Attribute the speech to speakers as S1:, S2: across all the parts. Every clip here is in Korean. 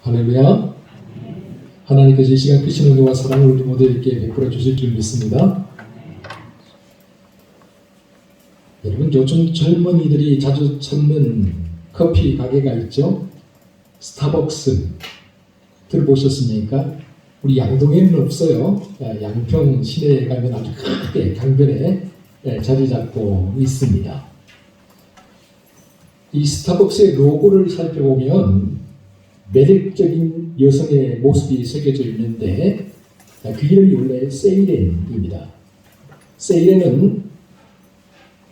S1: 할렐루야. 하나님께서 이 시간 크신 은혜와 사랑을 우리 모두에게 베풀어 주실 줄 믿습니다. 여러분, 요즘 젊은이들이 자주 찾는 커피 가게가 있죠. 스타벅스 들어보셨습니까? 우리 양동에는 없어요. 양평 시내에 가면 아주 크게 강변에 자리 잡고 있습니다. 이 스타벅스의 로고를 살펴보면 매력적인 여성의 모습이 새겨져 있는데 그 이름이 원래 세이렌입니다. 세이렌은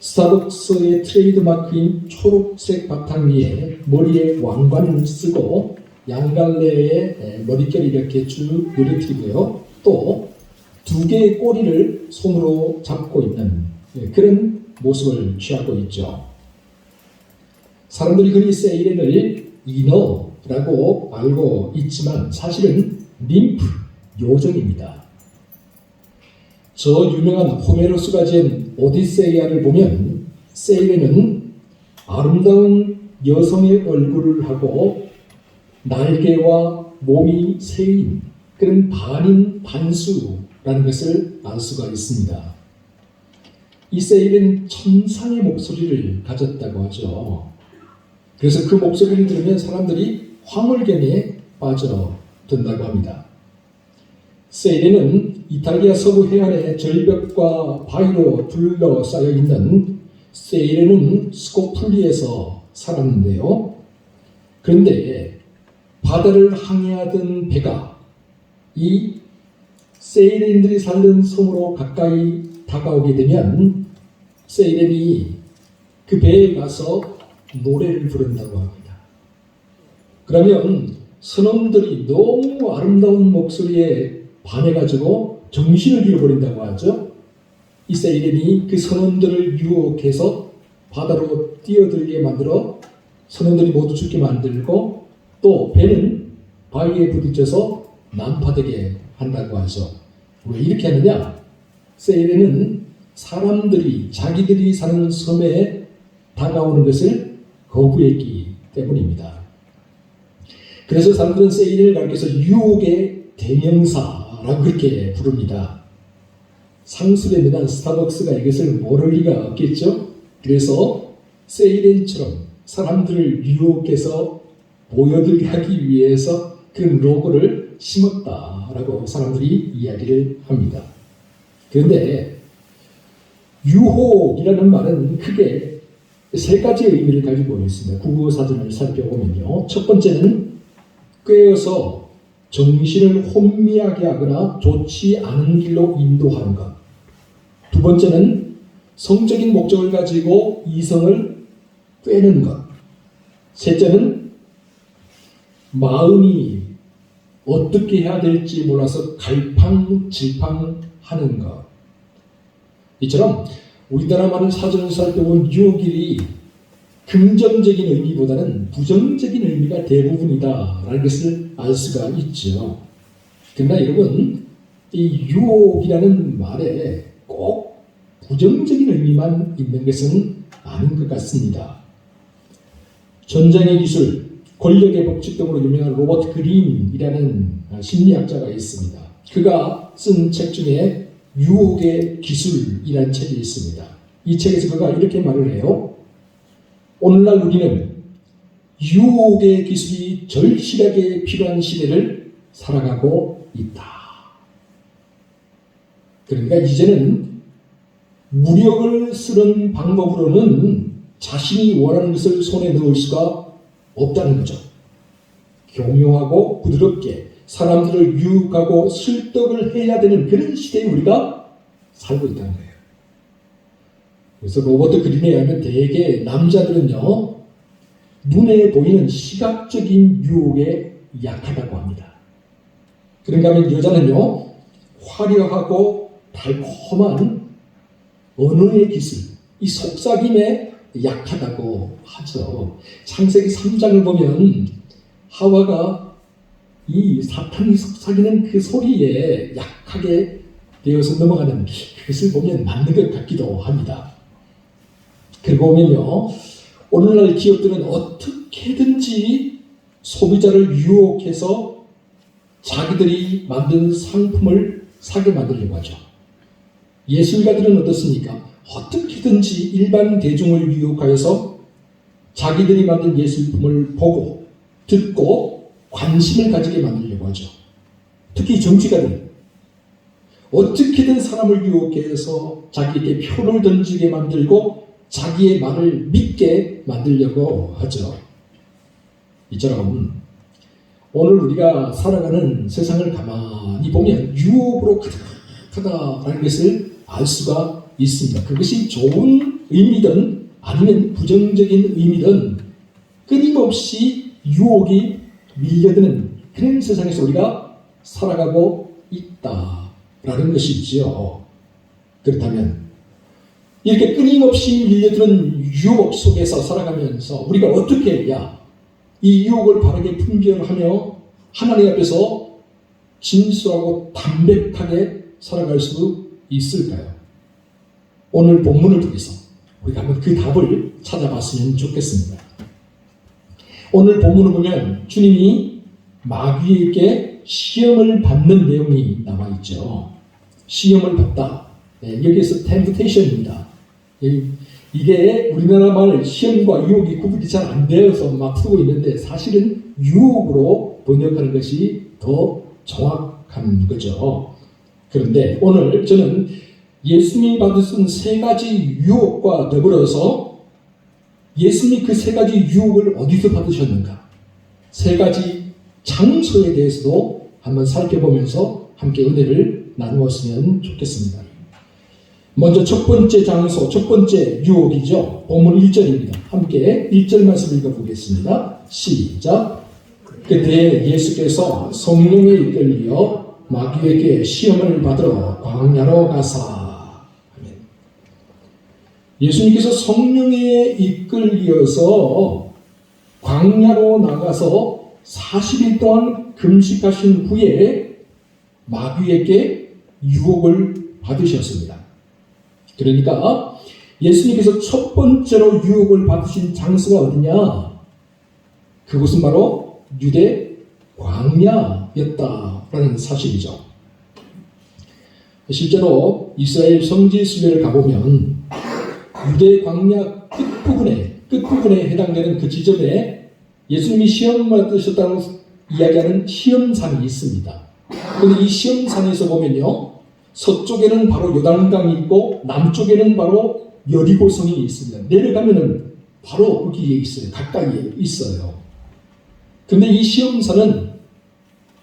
S1: 스타벅스의 트레이드마크인 초록색 바탕 위에 머리에 왕관을 쓰고 양갈래에 머릿결이 이렇게 쭉 늘어뜨리고요. 또 두 개의 꼬리를 손으로 잡고 있는 그런 모습을 취하고 있죠. 사람들이 흔히 세이렌을 이너라고 알고 있지만 사실은 ним프, 요정입니다. 저 유명한 호메로스가 지은 오디세이아를 보면 세이렌은 아름다운 여성의 얼굴을 하고 날개와 몸이 새인 그런 반인 반수라는 것을 알 수가 있습니다. 이 세이렌은 천상의 목소리를 가졌다고 하죠. 그래서 그 목소리를 들으면 사람들이 황홀경에 빠져든다고 합니다. 세이렌은 이탈리아 서부 해안의 절벽과 바위로 둘러싸여 있는 세이렌은 스코플리에서 살았는데요. 그런데 바다를 항해하던 배가 이 세이렌들이 살던 섬으로 가까이 다가오게 되면 세이렌이 그 배에 가서 노래를 부른다고 합니다. 그러면 선원들이 너무 아름다운 목소리에 반해가지고 정신을 잃어버린다고 하죠. 이 세이렌이 그 선원들을 유혹해서 바다로 뛰어들게 만들어 선원들이 모두 죽게 만들고 또 배는 바위에 부딪혀서 난파되게 한다고 하죠. 왜 이렇게 하느냐? 세이렌은 사람들이 자기들이 사는 섬에 다가오는 것을 거부했기 때문입니다. 그래서 사람들은 세이렌을 가리켜서 유혹의 대명사라고 그렇게 부릅니다. 상술에 능한 스타벅스가 이것을 모를 리가 없겠죠. 그래서 세이렌처럼 사람들을 유혹해서 보여들게 하기 위해서 그런 로고를 심었다라고 사람들이 이야기를 합니다. 그런데 유혹이라는 말은 크게 세 가지의 의미를 가지고 있습니다. 국어사전을 살펴보면요. 첫 번째는 꾀어서 정신을 혼미하게 하거나 좋지 않은 길로 인도하는 것. 두 번째는 성적인 목적을 가지고 이성을 꿰는 것. 셋째는 마음이 어떻게 해야 될지 몰라서 갈팡질팡하는 것. 이처럼 우리나라 많은 사전을 살펴본 유혹이 긍정적인 의미보다는 부정적인 의미가 대부분이다라는 것을 알 수가 있죠. 그러나 여러분, 이 유혹이라는 말에 꼭 부정적인 의미만 있는 것은 아닌 것 같습니다. 전쟁의 기술, 권력의 법칙 등으로 유명한 로버트 그린이라는 심리학자가 있습니다. 그가 쓴 책 중에 유혹의 기술이라는 책이 있습니다. 이 책에서 그가 이렇게 말을 해요. 오늘날 우리는 유혹의 기술이 절실하게 필요한 시대를 살아가고 있다. 그러니까 이제는 무력을 쓰는 방법으로는 자신이 원하는 것을 손에 넣을 수가 없다는 거죠. 교묘하고 부드럽게 사람들을 유혹하고 설득을 해야 되는 그런 시대에 우리가 살고 있다는 거예요. 그래서 로버트 그린에 의하면 대개 남자들은요, 눈에 보이는 시각적인 유혹에 약하다고 합니다. 그런가 하면 여자는요, 화려하고 달콤한 언어의 기술, 이 속삭임에 약하다고 하죠. 창세기 3장을 보면 하와가 이 사탄이 속삭이는 그 소리에 약하게 되어서 넘어가는 그것을 보면 맞는 것 같기도 합니다. 그리고 보면요, 오늘날 기업들은 어떻게든지 소비자를 유혹해서 자기들이 만든 상품을 사게 만들려고 하죠. 예술가들은 어떻습니까? 어떻게든지 일반 대중을 유혹하여서 자기들이 만든 예술품을 보고 듣고 관심을 가지게 만들려고 하죠. 특히 정치가들 어떻게든 사람을 유혹해서 자기에게 표를 던지게 만들고 자기의 말을 믿게 만들려고 하죠. 이처럼 오늘 우리가 살아가는 세상을 가만히 보면 유혹으로 가득하다라는 것을 알 수가 있습니다. 그것이 좋은 의미든 아니면 부정적인 의미든 끊임없이 유혹이 밀려드는 그런 세상에서 우리가 살아가고 있다라는 것이지요. 그렇다면 이렇게 끊임없이 밀려드는 유혹 속에서 살아가면서 우리가 어떻게 해야 이 유혹을 바르게 분별하며 하나님 앞에서 진솔하고 담백하게 살아갈 수 있을까요? 오늘 본문을 통해서 우리가 한번 그 답을 찾아봤으면 좋겠습니다. 오늘 본문을 보면 주님이 마귀에게 시험을 받는 내용이 나와 있죠. 시험을 받다. 여기에서 temptation입니다. 이게 우리나라 말 시험과 유혹이 구분이 잘 안 되어서 막 쓰고 있는데 사실은 유혹으로 번역하는 것이 더 정확한 거죠. 그런데 오늘 저는 예수님이 받으신 세 가지 유혹과 더불어서 예수님이 그 세 가지 유혹을 어디서 받으셨는가? 세 가지 장소에 대해서도 한번 살펴보면서 함께 은혜를 나누었으면 좋겠습니다. 먼저 첫 번째 장소, 첫 번째 유혹이죠. 본문 1절입니다. 함께 1절 말씀 읽어보겠습니다. 시작. 그때 예수께서 성령에 이끌려 마귀에게 시험을 받으러 광야로 가사. 예수님께서 성령에 이끌려서 광야로 나가서 40일 동안 금식하신 후에 마귀에게 유혹을 받으셨습니다. 그러니까 예수님께서 첫 번째로 유혹을 받으신 장소가 어디냐? 그곳은 바로 유대 광야였다라는 사실이죠. 실제로 이스라엘 성지 순례를 가보면 유대 광야 끝부분에 해당되는 그 지점에 예수님이 시험을 받으셨다고 이야기하는 시험산이 있습니다. 그런데 이 시험산에서 보면요, 서쪽에는 바로 요단강이 있고 남쪽에는 바로 여리고성이 있습니다. 내려가면은 바로 거기에 있어요. 가까이에 있어요. 근데 이 시험산은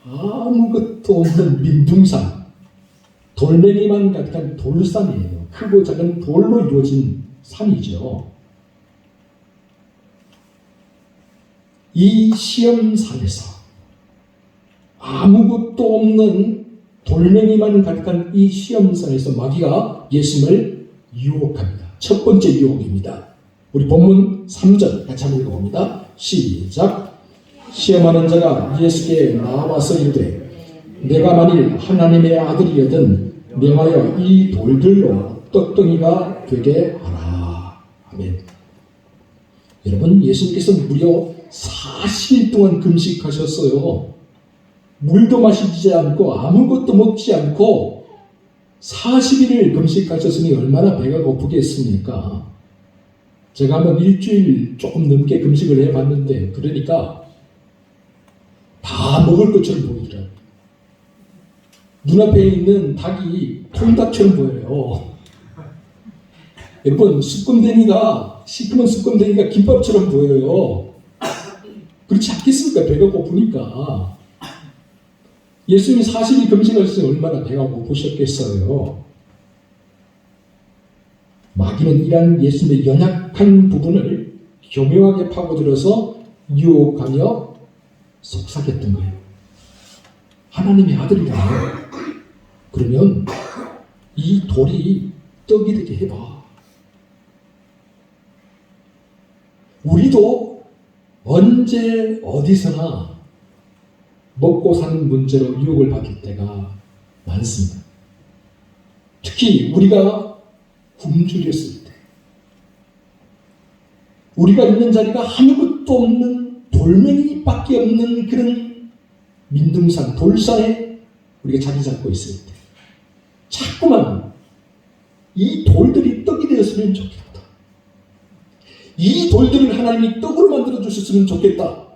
S1: 아무것도 없는 민둥산, 돌멩이만 가득한 돌산이에요. 크고 작은 돌로 이루어진 산이죠. 이 시험산에서 아무것도 없는 돌멩이만 가득한 이 시험산에서 마귀가 예수님을 유혹합니다. 첫 번째 유혹입니다. 우리 본문 3절 같이 한번 읽어봅니다. 시작. 시험하는 자가 예수께 나와서 이르되 내가 만일 하나님의 아들이거든 명하여 이 돌들로 떡덩이가 되게 하라. 아멘. 여러분, 예수님께서 무려 40일 동안 금식하셨어요. 물도 마시지 않고 아무것도 먹지 않고 40일을 금식하셨으니 얼마나 배가 고프겠습니까? 제가 한번 일주일 조금 넘게 금식을 해봤는데 그러니까 다 먹을 것처럼 보이더라고요. 눈앞에 있는 닭이 통닭처럼 보여요. 여러분, 시커먼 숯검댕이가 김밥처럼 보여요. 그렇지 않겠습니까? 배가 고프니까. 예수님이 40일 금식하셨으니 얼마나 배가 고프셨겠어요. 마귀는 이러한 예수님의 연약한 부분을 교묘하게 파고들어서 유혹하며 속삭였던 거예요. 하나님의 아들이라며. 그러면 이 돌이 떡이 되게 해봐. 우리도 언제 어디서나 먹고 사는 문제로 유혹을 받을 때가 많습니다. 특히 우리가 굶주렸을 때, 우리가 있는 자리가 아무것도 없는 돌멩이밖에 없는 그런 민둥산, 돌산에 우리가 자리 잡고 있을 때 자꾸만 이 돌들이 떡이 되었으면 좋겠다. 이 돌들을 하나님이 떡으로 만들어 주셨으면 좋겠다.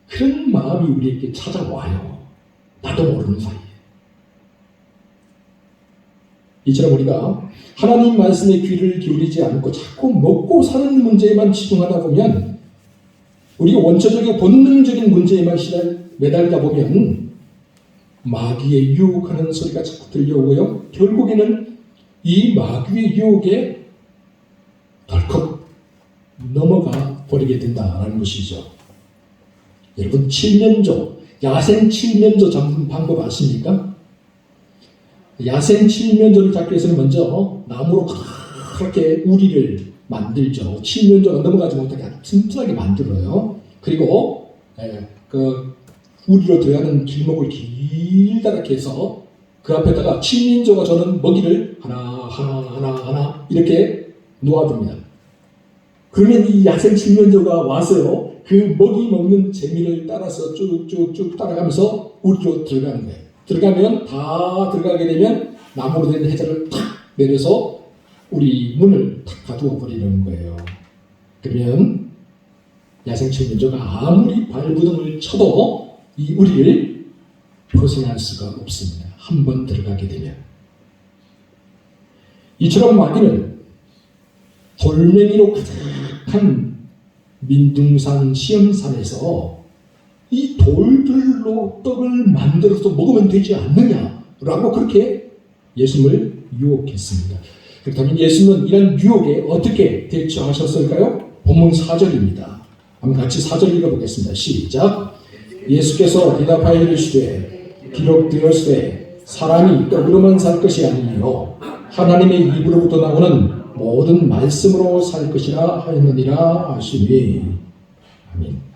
S1: 그런 마음이 우리에게 찾아와요. 나도 모르는 사이에. 이처럼 우리가 하나님 말씀에 귀를 기울이지 않고 자꾸 먹고 사는 문제에만 집중하다 보면, 우리가 원초적이고 본능적인 문제에만 매달리다 보면 마귀의 유혹하는 소리가 자꾸 들려오고요. 결국에는 이 마귀의 유혹에 덜컥 넘어가 버리게 된다라는 것이죠. 여러분, 칠면조, 야생 칠면조 잡는 방법 아십니까? 야생 칠면조를 잡기 위해서는 먼저 나무로 그렇게 우리를 만들죠. 칠면조가 넘어가지 못하게 아주 튼튼하게 만들어요. 그리고 그 우리로 들어가는 길목을 길다랗게 해서 그 앞에다가 칠면조가 저는 먹이를 하나 이렇게 놓아둡니다. 그러면 이 야생 칠면조가 와서요, 그 먹이 먹는 재미를 따라서 쭉쭉쭉 따라가면서 우리로 들어가는 거예요. 들어가면 다 들어가게 되면 나무로 된 해자를 탁 내려서 우리 문을 탁 가두어 버리는 거예요. 그러면 야생 칠면조가 아무리 발부둥을 쳐도 이 우리를 벗어날 수가 없습니다. 한번 들어가게 되면. 이처럼 마귀는 돌멩이로 가득한 민둥산 시험산에서 이 돌들로 떡을 만들어서 먹으면 되지 않느냐라고 그렇게 예수님을 유혹했습니다. 그렇다면 예수님은 이런 유혹에 어떻게 대처하셨을까요? 본문 4절입니다. 한번 같이 4절 읽어보겠습니다. 시작. 예수께서 대답하여 이르시되 기록되었으되 사람이 떡으로만 살 것이 아니요 하나님의 입으로부터 나오는 모든 말씀으로 살 것이라 하였느니라 하시니. 아멘.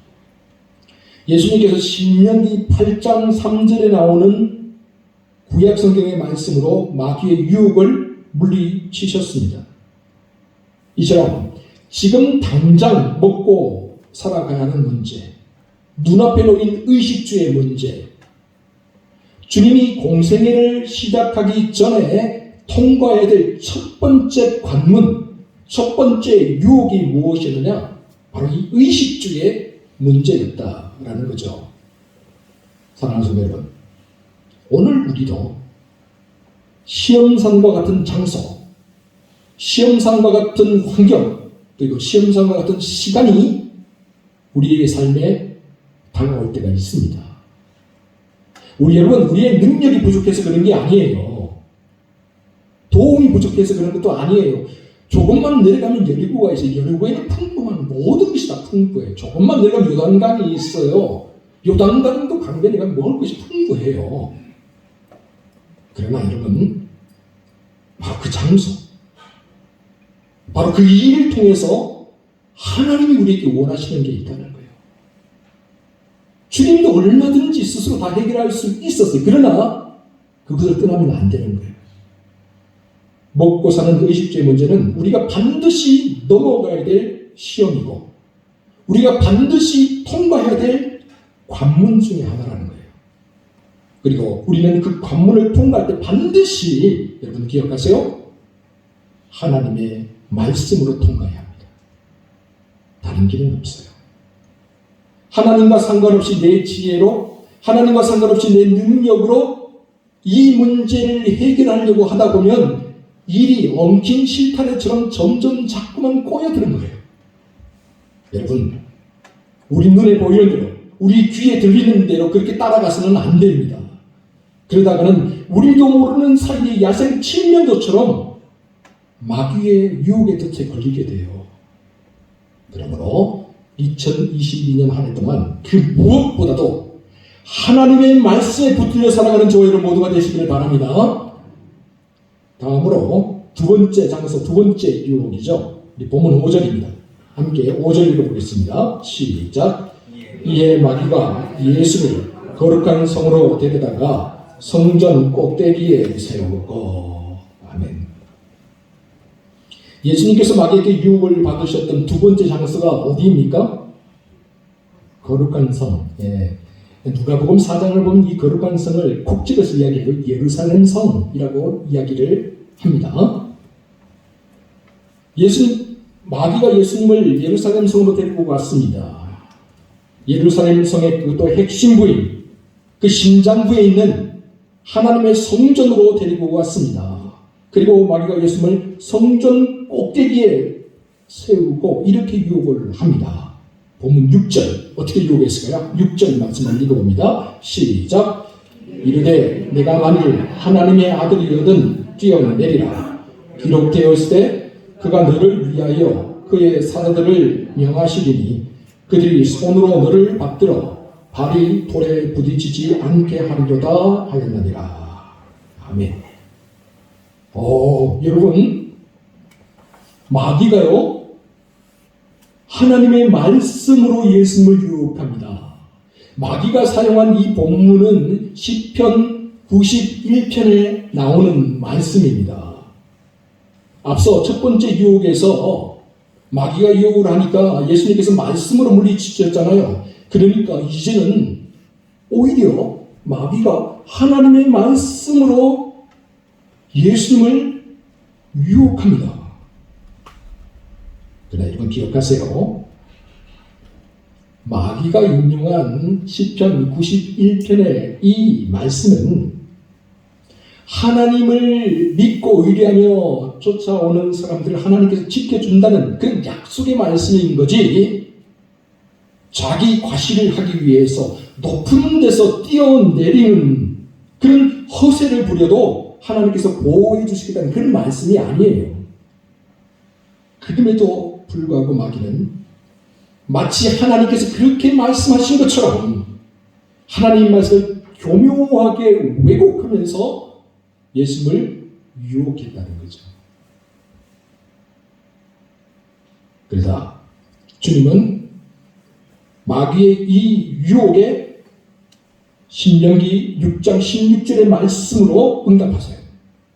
S1: 예수님께서 신명기 8장 3절에 나오는 구약 성경의 말씀으로 마귀의 유혹을 물리치셨습니다. 이처럼 지금 당장 먹고 살아가야 하는 문제, 눈앞에 놓인 의식주의 문제, 주님이 공생애를 시작하기 전에 통과해야 될 첫 번째 관문, 첫 번째 유혹이 무엇이었느냐? 바로 이 의식주의 문제였다라는 거죠. 사랑하는 성도 여러분, 오늘 우리도 시험산과 같은 장소, 시험산과 같은 환경, 그리고 시험산과 같은 시간이 우리의 삶에 다가올 때가 있습니다. 여러분, 우리의 능력이 부족해서 그런 게 아니에요. 도움이 부족해서 그런 것도 아니에요. 조금만 내려가면 여리고가 있어요. 여리고에는 풍부한 모든 것이 다 풍부해요. 조금만 내려가면 요단강이 있어요. 요단강도 강변에 가면 먹을 것이 풍부해요. 그러나 여러분, 바로 그 장소, 바로 그 일을 통해서 하나님이 우리에게 원하시는 게 있다는 거예요. 주님도 얼마든지 스스로 다 해결할 수 있었어요. 그러나 그것을 떠나면 안 되는 거예요. 먹고 사는 의식주의 문제는 우리가 반드시 넘어가야 될 시험이고 우리가 반드시 통과해야 될 관문 중에 하나라는 거예요. 그리고 우리는 그 관문을 통과할 때 반드시, 여러분 기억하세요? 하나님의 말씀으로 통과해야 합니다. 다른 길은 없어요. 하나님과 상관없이 내 지혜로, 하나님과 상관없이 내 능력으로 이 문제를 해결하려고 하다 보면 일이 엉킨 실타래처럼 점점 자꾸만 꼬여드는 거예요. 여러분, 우리 눈에 보이는 대로, 우리 귀에 들리는 대로 그렇게 따라가서는 안 됩니다. 그러다가는 우리도 모르는 사이에 야생 칠면조처럼 마귀의 유혹의 덫에 걸리게 돼요. 그러므로 2022년 한 해 동안 그 무엇보다도 하나님의 말씀에 붙들려 살아가는 저와 여러분 모두가 되시기를 바랍니다. 다음으로 두 번째 장소, 두 번째 유혹이죠. 우리 본문 5절입니다. 함께 5절 읽어보겠습니다. 시작. 이에 마귀가 예수를 거룩한 성으로 데려다가 성전 꼭대기에 세우고. 아멘. 예수님께서 마귀에게 유혹을 받으셨던 두 번째 장소가 어디입니까? 거룩한 성. 예. 누가복음 4장을 보면 이 거룩한 성을 콕 집어서 이야기해요. 예루살렘 성이라고 이야기를 합니다. 마귀가 예수님을 예루살렘 성으로 데리고 갔습니다. 예루살렘 성의 그것도 핵심 부인, 그 심장부에 있는 하나님의 성전으로 데리고 갔습니다. 그리고 마귀가 예수님을 성전 꼭대기에 세우고 이렇게 유혹을 합니다. 본문 6절 어떻게 유혹했을까요? 6절 말씀을 읽어봅니다. 시작. 이르되 내가 만일 하나님의 아들이거든 뛰어내리라. 기록되었을 때 그가 너를 위하여 그의 사자들을 명하시리니 그들이 손으로 너를 받들어 발이 돌에 부딪히지 않게 하리로다 하였느니라. 아멘. 여러분, 마귀가요 하나님의 말씀으로 예수님을 유혹합니다. 마귀가 사용한 이 본문은 시편 91편에 나오는 말씀입니다. 앞서 첫 번째 유혹에서 마귀가 유혹을 하니까 예수님께서 말씀으로 물리치셨잖아요. 그러니까 이제는 오히려 마귀가 하나님의 말씀으로 예수님을 유혹합니다. 그러나 이건 기억하세요. 마귀가 인용한 시편 91편의 이 말씀은 하나님을 믿고 의뢰하며 쫓아오는 사람들을 하나님께서 지켜준다는 그런 약속의 말씀인 거지, 자기 과시를 하기 위해서 높은 데서 뛰어내리는 그런 허세를 부려도 하나님께서 보호해 주시겠다는 그런 말씀이 아니에요. 그럼에도 불구하고 마귀는 마치 하나님께서 그렇게 말씀하신 것처럼 하나님의 말씀을 교묘하게 왜곡하면서 예수님을 유혹했다는 거죠. 그러자 주님은 마귀의 이 유혹에 신명기 6장 16절의 말씀으로 응답하세요.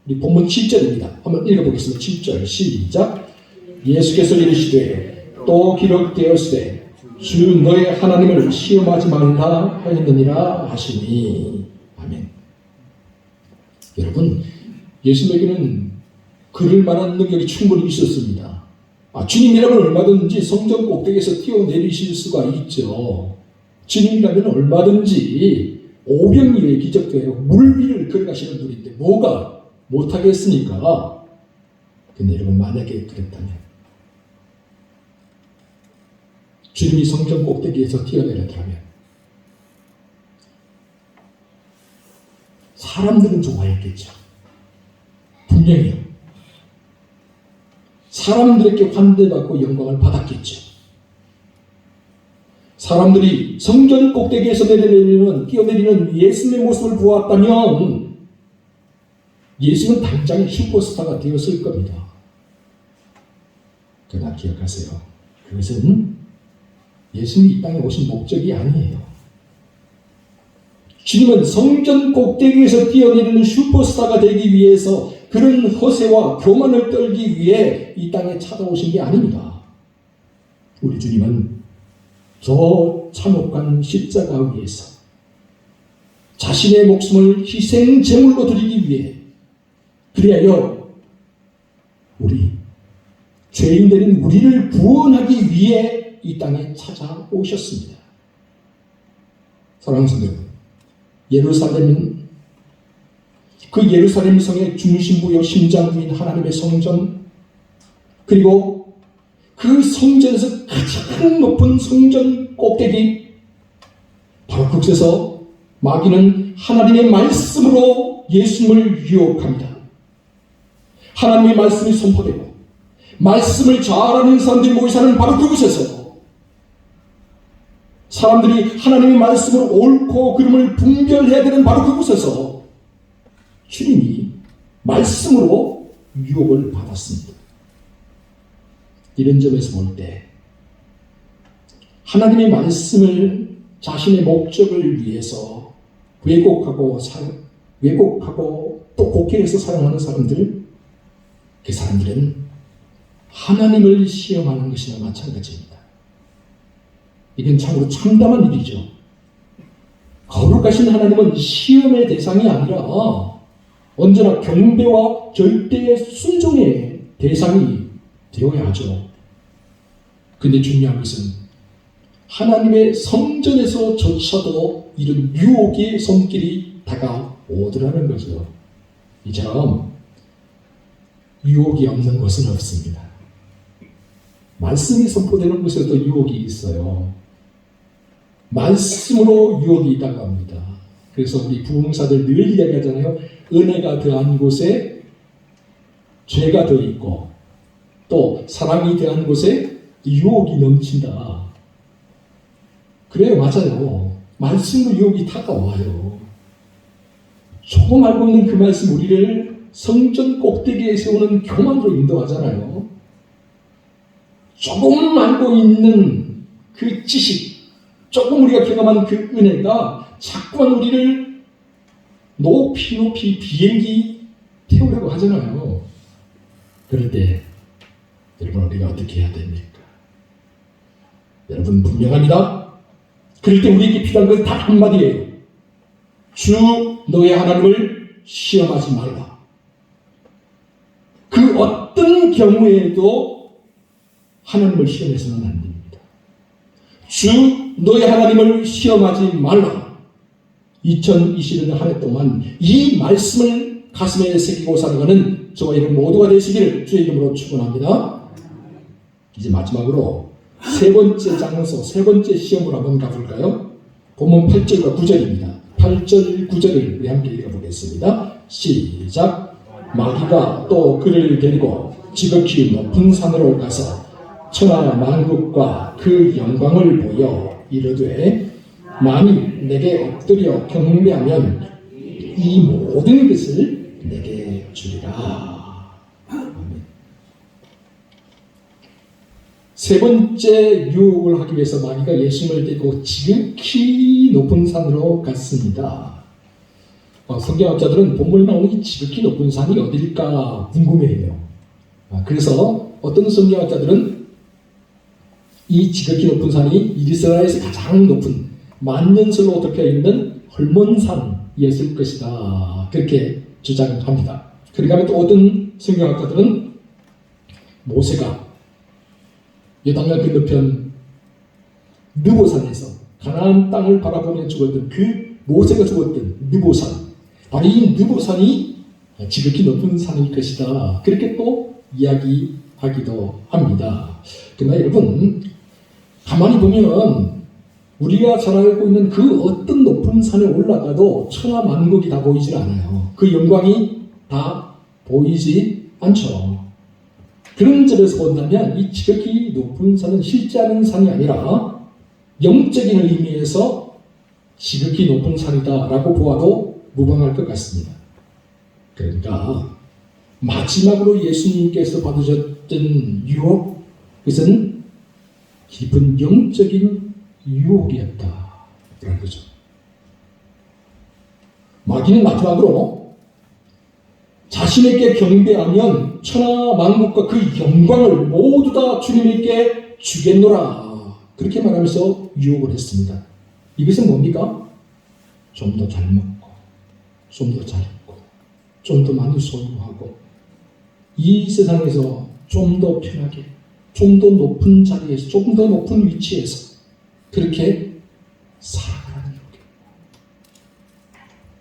S1: 우리 본문 7절입니다. 한번 읽어보겠습니다. 7절 시작. 예수께서 이르시되 또 기록되었으되 주 너의 하나님을 시험하지 말라 하였느니라 하시니. 아멘. 여러분, 예수님에게는 그럴 만한 능력이 충분히 있었습니다. 주님이라면 얼마든지 성전 꼭대기에서 뛰어내리실 수가 있죠. 주님이라면 얼마든지 오병이어의 기적도 해요. 물 위를 걸어가시는 분인데 뭐가 못하겠습니까? 근데 여러분, 만약에 그랬다면 주님이 성전 꼭대기에서 뛰어내렸다면 사람들은 좋아했겠죠. 분명히요. 사람들에게 환대받고 영광을 받았겠죠. 사람들이 성전 꼭대기에서 뛰어내리는 예수님의 모습을 보았다면 예수는 당장의 슈퍼스타가 되었을 겁니다. 그러나 기억하세요. 그것은 예수님이 이 땅에 오신 목적이 아니에요. 주님은 성전 꼭대기에서 뛰어내리는 슈퍼스타가 되기 위해서 그런 허세와 교만을 떨기 위해 이 땅에 찾아오신 게 아닙니다. 우리 주님은 저 참혹한 십자가 위에서 자신의 목숨을 희생 제물로 드리기 위해, 그리하여 우리 죄인들인 우리를 구원하기 위해 이 땅에 찾아오셨습니다. 사랑하는 성도 여러분, 예루살렘은 그 예루살렘 성의 중심부요 심장부인 하나님의 성전, 그리고 그 성전에서 가장 높은 성전 꼭대기, 바로 그곳에서 마귀는 하나님의 말씀으로 예수님을 유혹합니다. 하나님의 말씀이 선포되고 말씀을 잘 아는 사람들이 모여 사는 바로 그곳에서 사람들이 하나님의 말씀으로 옳고 그름을 분별해야 되는 바로 그곳에서 주님이 말씀으로 유혹을 받았습니다. 이런 점에서 볼 때 하나님의 말씀을 자신의 목적을 위해서 왜곡하고 또 곡해해서 사용하는 사람들, 그 사람들은 하나님을 시험하는 것이나 마찬가지입니다. 이건 참으로 참담한 일이죠. 거룩하신 하나님은 시험의 대상이 아니라 언제나 경배와 절대의 순종의 대상이 되어야 하죠. 근데 중요한 것은 하나님의 성전에서조차도 이런 유혹의 손길이 다가오더라는 거죠. 이처럼 유혹이 없는 것은 없습니다. 말씀이 선포되는 곳에도 유혹이 있어요. 말씀으로 유혹이 있다고 합니다. 그래서 우리 부흥사들 늘 이야기하잖아요. 은혜가 더한 곳에 죄가 더 있고 또 사랑이 더한 곳에 유혹이 넘친다. 그래요, 맞아요. 말씀으로 유혹이 다가와요. 조금 알고 있는 그 말씀 우리를 성전 꼭대기에 세우는 교만으로 인도하잖아요. 조금 알고 있는 그 지식, 조금 우리가 경험한 그 은혜가 자꾸만 우리를 높이 비행기 태우려고 하잖아요. 그럴 때 여러분 우리가 어떻게 해야 됩니까? 여러분 분명합니다. 그럴 때 우리에게 필요한 것은 단 한마디예요. 주 너의 하나님을 시험하지 말라. 그 어떤 경우에도 하나님을 시험해서는 안 됩니다. 주 너의 하나님을 시험하지 말라. 2021년 한 해 동안 이 말씀을 가슴에 새기고 살아가는 저와 여러분 모두가 되시기를 주의 이름으로 축원합니다. 이제 마지막으로 세 번째 장소, 세 번째 시험으로 한번 가볼까요? 본문 8절과 9절입니다. 8절, 9절을 우리 함께 읽어보겠습니다. 시작. 마귀가 또 그를 데리고 지극히 높은 산으로 가서 천하 만국과 그 영광을 보여 이르되 만일 내게 엎드려 경배하면 이 모든 것을 내게 주리라. 세 번째 유혹을 하기 위해서 마귀가 예수님을 데리고 지극히 높은 산으로 갔습니다. 성경학자들은 본문에 나오는 이 지극히 높은 산이 어딜까 궁금해해요. 그래서 어떤 성경학자들은 이 지극히 높은 산이 이스라엘에서 가장 높은 만년설로 덮여 있는 헐몬산이었을 것이다. 그렇게 주장합니다. 그러니까 또 어떤 성경학자들은 모세가 요단강 건너편 느보산에서 가나안 땅을 바라보며 죽었던 그 모세가 죽었던 느보산, 바로 이 느보산이 지극히 높은 산일 것이다. 그렇게 또 이야기하기도 합니다. 그러나 여러분 가만히 보면 우리가 잘 알고 있는 그 어떤 높은 산에 올라가도 천하 만국이 다 보이질 않아요. 그 영광이 다 보이지 않죠. 그런 점에서 본다면 이 지극히 높은 산은 실제 하는 산이 아니라 영적인 의미에서 지극히 높은 산이다라고 보아도 무방할 것 같습니다. 그러니까 마지막으로 예수님께서 받으셨던 유혹, 그것은 깊은 영적인 유혹이었다라는 거죠. 마귀는 마지막으로 자신에게 경배하면 천하 만국과 그 영광을 모두 다 주님께 주겠노라. 그렇게 말하면서 유혹을 했습니다. 이것은 뭡니까? 좀 더 잘 먹고, 좀 더 잘 입고, 좀 더 많이 소유하고, 이 세상에서 좀 더 편하게, 좀 더 높은 자리에서, 좀 더 높은 위치에서 그렇게 살아가라는 유혹이에요.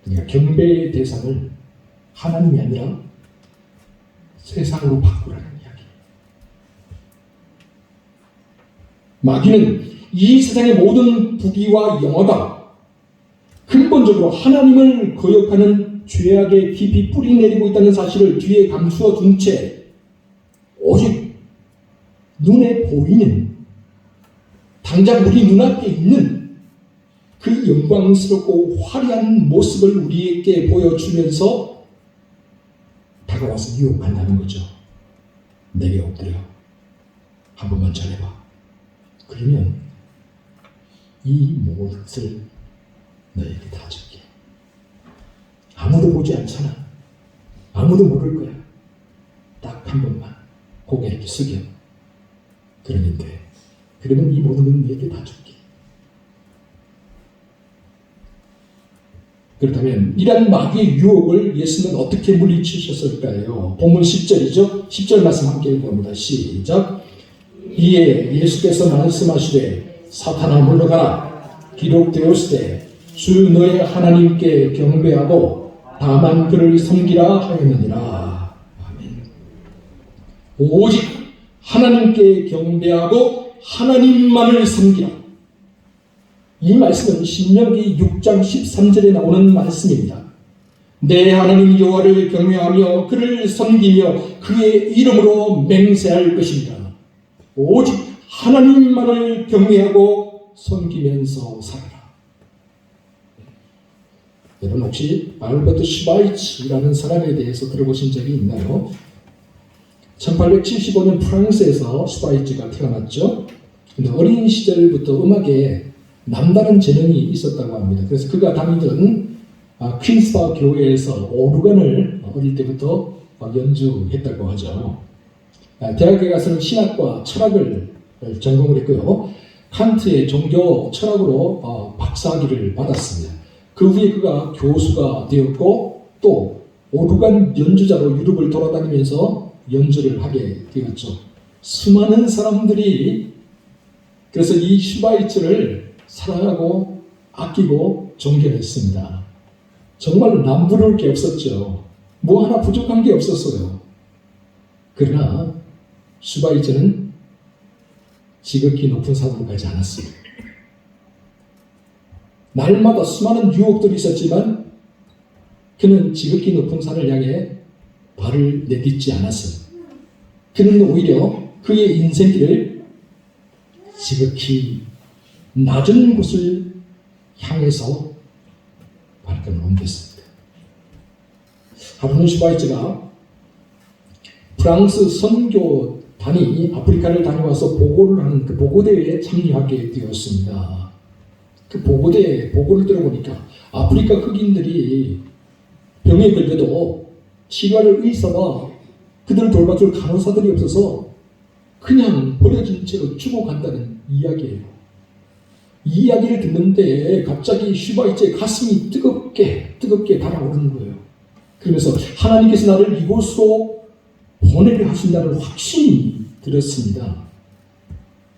S1: 그러니까 경배의 대상을 하나님이 아니라 세상으로 바꾸라는 이야기예요. 마귀는 이 세상의 모든 부귀와 영화가 근본적으로 하나님을 거역하는 죄악에 깊이 뿌리 내리고 있다는 사실을 뒤에 감추어 둔 채 오직 눈에 보이는 당장 우리 눈앞에 있는 그 영광스럽고 화려한 모습을 우리에게 보여주면서 다가와서 유혹한다는 거죠. 내게 엎드려 한 번만 전해봐. 그러면 이 모든 것을 너에게 다 줄게. 아무도 보지 않잖아. 아무도 모를 거야. 딱 한 번만 고개를 숙여. 그러면 돼. 그러면 이 모든 건 너에게 다 줄게. 그렇다면 이런 마귀의 유혹을 예수는 어떻게 물리치셨을까요? 본문 10절이죠. 10절 말씀 함께 읽어봅니다. 시작. 이에 예수께서 말씀하시되 사탄아 물러가라. 기록되었으되 주 너의 하나님께 경배하고 다만 그를 섬기라 하였느니라. 아멘. 오직 하나님께 경배하고 하나님만을 섬기라. 이 말씀은 신명기 6장 13절에 나오는 말씀입니다. 내 하나님 여호와를 경외하며 그를 섬기며 그의 이름으로 맹세할 것입니다. 오직 하나님만을 경외하고 섬기면서 살아라. 여러분 혹시 알버트 슈바이츠라는 사람에 대해서 들어보신 적이 있나요? 1875년 프랑스에서 슈바이츠가 태어났죠. 근데 어린 시절부터 음악에 남다른 재능이 있었다고 합니다. 그래서 그가 다니던 퀸스바 교회에서 오르간을 어릴 때부터 연주했다고 하죠. 대학에 가서는 신학과 철학을 전공을 했고요. 칸트의 종교 철학으로 박사학위를 받았습니다. 그 후에 그가 교수가 되었고 또 오르간 연주자로 유럽을 돌아다니면서 연주를 하게 되었죠. 수많은 사람들이 그래서 이 슈바이츠를 사랑하고 아끼고 존경했습니다. 정말 남부러울 게 없었죠. 뭐 하나 부족한 게 없었어요. 그러나 슈바이츠는 지극히 높은 산으로 가지 않았습니다. 날마다 수많은 유혹들이 있었지만 그는 지극히 높은 산을 향해 발을 내딛지 않았어요. 그는 오히려 그의 인생길을 지극히 낮은 곳을 향해서 발걸음을 옮겼습니다. 하루는 슈바이츠가 프랑스 선교단이 아프리카를 다녀와서 보고를 하는 그 보고대회에 참여하게 되었습니다. 그 보고를 들어보니까 아프리카 흑인들이 병에 걸려도 치료할 의사가 그들을 돌봐줄 간호사들이 없어서 그냥 버려진 채로 죽어간다는 이야기예요. 이 이야기를 듣는데 갑자기 슈바이츠의 가슴이 뜨겁게 달아오르는 거예요. 그러면서 하나님께서 나를 이곳으로 보내려 하신다는 확신이 들었습니다.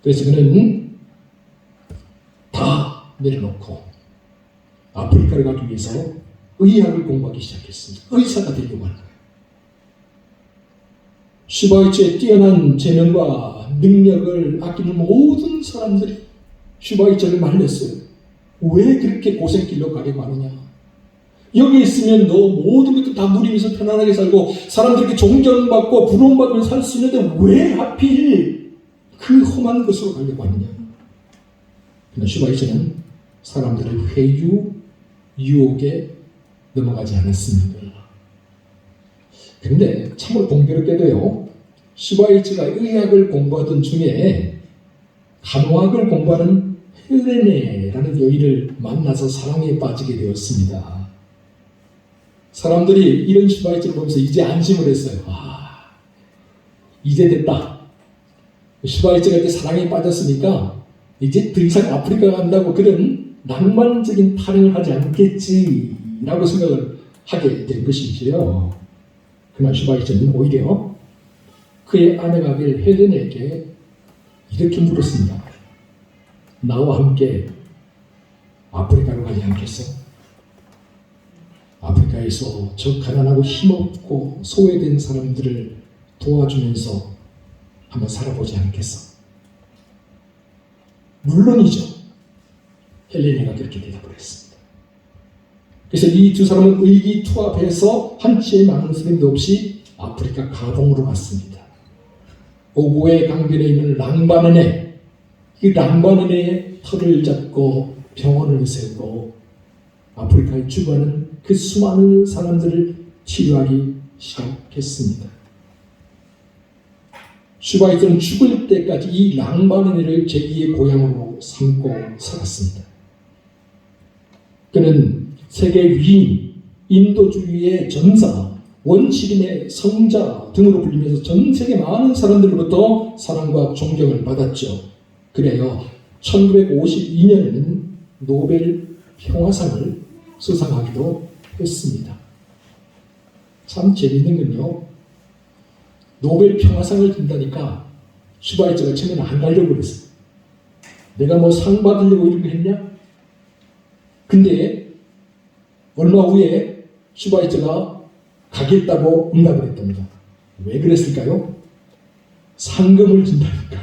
S1: 그래서 그는 다 내려놓고 아프리카를 가기 위해서 의학을 공부하기 시작했습니다. 의사가 되려고 하는 거예요. 슈바이츠의 뛰어난 재능과 능력을 아끼는 모든 사람들이 슈바이츠를 말렸어요. 왜 그렇게 고생길로 가려고 하느냐? 여기 있으면 너 모든 것도 다 누리면서 편안하게 살고 사람들에게 존경받고 부러움받으면서 살 수 있는데 왜 하필 그 험한 것으로 가려고 하느냐? 그러나 슈바이츠는 사람들의 회유, 유혹에 넘어가지 않았습니다. 그런데 참으로 공교롭게도요, 슈바이츠가 의학을 공부하던 중에 간호학을 공부하는 헬레네라는 여인을 만나서 사랑에 빠지게 되었습니다. 사람들이 이런 슈바이츠를 보면서 이제 안심을 했어요. 이제 됐다. 슈바이츠가 이제 사랑에 빠졌으니까 이제 더 이상 아프리카 간다고 그런 낭만적인 탈을 하지 않겠지라고 생각을 하게 된 것이지요. 그러나 슈바이츠는 오히려 그의 아내가 될 헬레네에게 이렇게 물었습니다. 나와 함께 아프리카로 가지 않겠어? 아프리카에서 저 가난하고 힘없고 소외된 사람들을 도와주면서 한번 살아보지 않겠어? 물론이죠. 헬레네가 그렇게 대답을 했습니다. 그래서 이 두 사람은 의기투합해서 한치의 망설임도 없이 아프리카 가봉으로 갔습니다. 오고의 강변에 있는 랑바네네, 이 랑바네네의 털을 잡고 병원을 세우고 아프리카에 죽어가는 그 수많은 사람들을 치료하기 시작했습니다. 슈바이츠는 죽을 때까지 이 랑바네네를 제2의 고향으로 삼고 살았습니다. 그는 세계 위인, 인도주의의 전사, 원시림의 성자 등으로 불리면서 전 세계 많은 사람들로부터 사랑과 존경을 받았죠. 그래요. 1952년에는 노벨 평화상을 수상하기도 했습니다. 참 재밌는 건요, 노벨 평화상을 준다니까 슈바이처가 처음에는 안 가려고 그랬어요. 내가 뭐 상 받으려고 이런 거 했냐? 근데 얼마 후에 슈바이처가 가겠다고 응답을 했답니다. 왜 그랬을까요? 상금을 준다니까.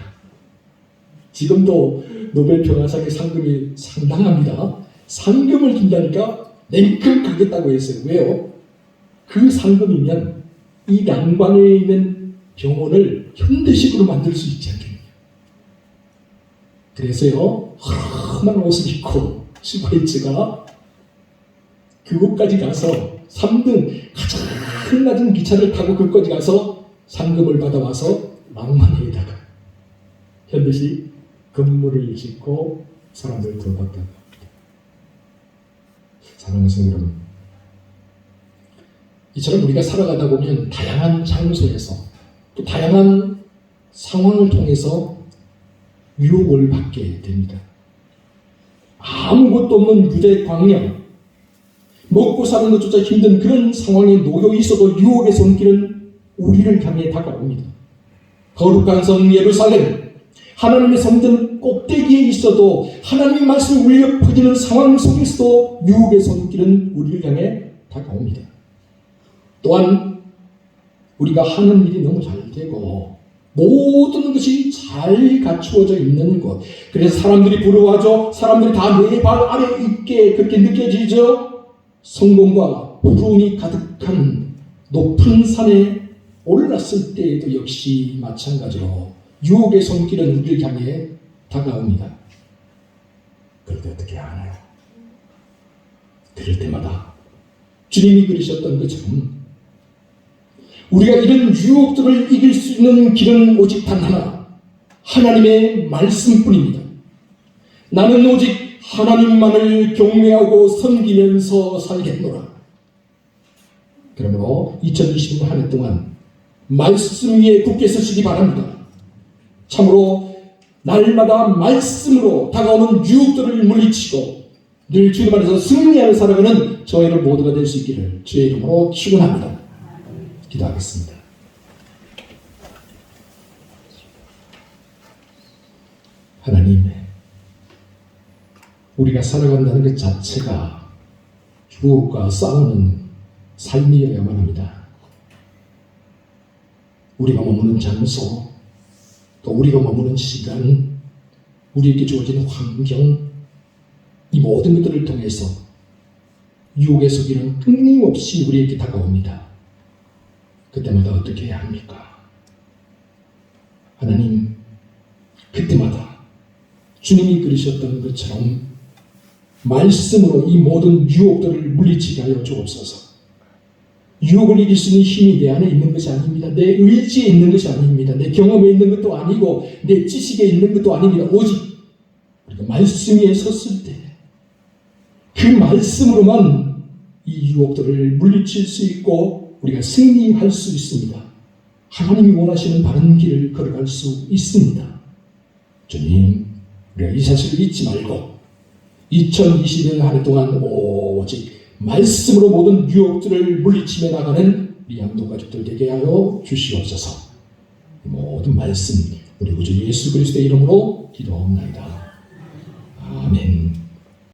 S1: 지금도 노벨 평화상의 상금이 상당합니다. 상금을 준다니까 냉큼 가겠다고 했어요. 왜요? 그 상금이면 이 양반에 있는 병원을 현대식으로 만들 수 있지 않겠느냐. 그래서요, 험한 옷을 입고 슈바이처가 그곳까지 가서 3등 가장 낮은 기차를 타고 그곳까지 가서 상금을 받아와서 낭만에다가 현대식 건물을 짓고 사람들을 돌봤다고 합니다. 사랑하는 성도 여러분, 이처럼 우리가 살아가다 보면 다양한 장소에서 또 다양한 상황을 통해서 유혹을 받게 됩니다. 아무것도 없는 유대 광야, 먹고 사는 것조차 힘든 그런 상황에 놓여 있어도 유혹의 손길은 우리를 향해 다가옵니다. 거룩한 성 예루살렘, 하나님의 성전 꼭대기에 있어도 하나님의 말씀이 울려 퍼지는 상황 속에서도 유혹의 손길은 우리를 향해 다가옵니다. 또한 우리가 하는 일이 너무 잘 되고 모든 것이 잘 갖추어져 있는 것, 그래서 사람들이 부러워하죠. 사람들이 다 내 발 아래 있게 그렇게 느껴지죠. 성공과 부러움이 가득한 높은 산에 올랐을 때에도 역시 마찬가지로 유혹의 손길은 우리를 향해 다가옵니다. 그럴 때 어떻게 하나요? 그럴 때마다 주님이 그러셨던 것처럼 우리가 이런 유혹들을 이길 수 있는 길은 오직 단 하나, 하나님의 말씀뿐입니다. 나는 오직 하나님만을 경외하고 섬기면서 살겠노라. 그러므로 2020년 한 해 동안 말씀 위에 굳게 서시기 바랍니다. 참으로 날마다 말씀으로 다가오는 유혹들을 물리치고 늘 주님 안에서 승리하며 살아가는 저희들 모두가 될 수 있기를 주의 이름으로 축원합니다. 기도하겠습니다. 하나님, 우리가 살아간다는 것 자체가 유혹과 싸우는 삶이어야만 합니다. 우리가 머무는 장소, 또 우리가 머무는 시간, 우리에게 주어진 환경, 이 모든 것들을 통해서 유혹의 소비는 끊임없이 우리에게 다가옵니다. 그때마다 어떻게 해야 합니까? 하나님, 그때마다 주님이 그러셨던 것처럼 말씀으로 이 모든 유혹들을 물리치게 하여 주옵소서. 유혹을 이길 수 있는 힘이 내 안에 있는 것이 아닙니다. 내 의지에 있는 것이 아닙니다. 내 경험에 있는 것도 아니고 내 지식에 있는 것도 아닙니다. 오직 우리가 말씀 위에 섰을 때 그 말씀으로만 이 유혹들을 물리칠 수 있고 우리가 승리할 수 있습니다. 하나님이 원하시는 바른 길을 걸어갈 수 있습니다. 주님, 우리가 이 사실을 잊지 말고 2020년 한 해 동안 오직 말씀으로 모든 유혹들을 물리치며 나가는 우리 양도 가족들 되게 하여 주시옵소서. 모든 말씀 우리 구주 예수 그리스도의 이름으로 기도하옵나이다. 아멘.